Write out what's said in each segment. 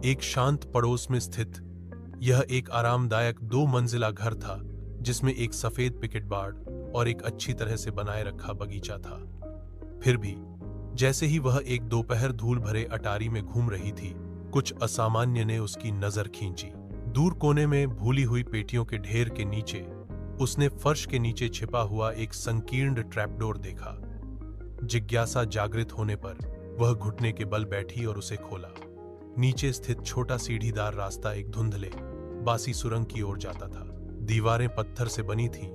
एक शांत पड़ोस में स्थित यह एक आरामदायक 2 मंजिला घर था, जिसमें एक सफेद पिकेट बाड़ और एक अच्छी तरह से बनाए रखा बगीचा था। फिर भी जैसे ही वह एक दोपहर धूल भरे अटारी में घूम रही थी, कुछ असामान्य ने उसकी नजर खींची। दूर कोने में भूली हुई पेटियों के ढेर के नीचे उसने फर्श के नीचे छिपा हुआ एक संकीर्ण ट्रैपडोर देखा। जिज्ञासा जागृत होने पर वह घुटने के बल बैठी और उसे खोला। नीचे स्थित छोटा सीढ़ीदार रास्ता एक धुंधले बासी सुरंग की ओर जाता था। दीवारें पत्थर से बनी थीं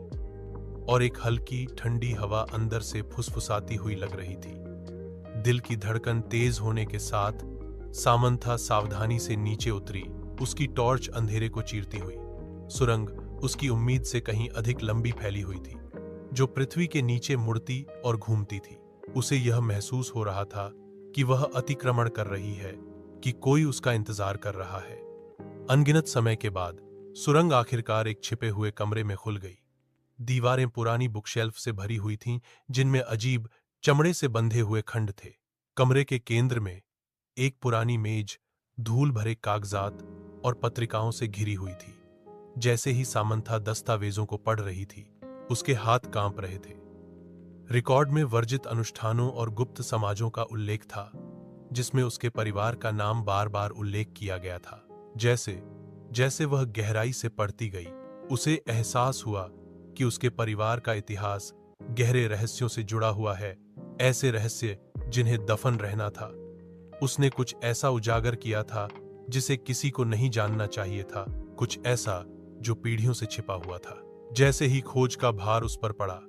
और एक हल्की ठंडी हवा अंदर से फुसफुसाती हुई लग रही थी। दिल की धड़कन तेज होने के साथ सामंथा सावधानी से नीचे उतरी, उसकी टॉर्च अंधेरे को चीरती हुई। सुरंग उसकी उम्मीद से कहीं अधिक लंबी फैली हुई थी, जो पृथ्वी के नीचे मुड़ती और घूमती थी। उसे यह महसूस हो रहा था कि वह अतिक्रमण कर रही है, कि कोई उसका इंतजार कर रहा है। अनगिनत समय के बाद सुरंग आखिरकार एक छिपे हुए कमरे में खुल गई। दीवारें पुरानी बुकशेल्फ से भरी हुई थीं, जिनमें अजीब चमड़े से बंधे हुए खंड थे। कमरे के केंद्र में एक पुरानी मेज धूल भरे कागजात और पत्रिकाओं से घिरी हुई थी। जैसे ही सामंथा दस्तावेजों को पढ़ रही थी, उसके हाथ कांप रहे थे। रिकॉर्ड में वर्जित अनुष्ठानों और गुप्त समाजों का उल्लेख था, जिसमें उसके परिवार का नाम बार बार उल्लेख किया गया था। जैसे जैसे वह गहराई से पढ़ती गई, उसे एहसास हुआ कि उसके परिवार का इतिहास गहरे रहस्यों से जुड़ा हुआ है, ऐसे रहस्य जिन्हें दफन रहना था। उसने कुछ ऐसा उजागर किया था जिसे किसी को नहीं जानना चाहिए था, कुछ ऐसा जो पीढ़ियों से छिपा हुआ था। जैसे ही खोज का भार उस पर पड़ा,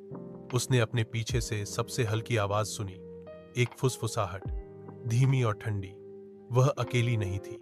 उसने अपने पीछे से सबसे हल्की आवाज सुनी, एक फुसफुसाहट, धीमी और ठंडी। वह अकेली नहीं थी।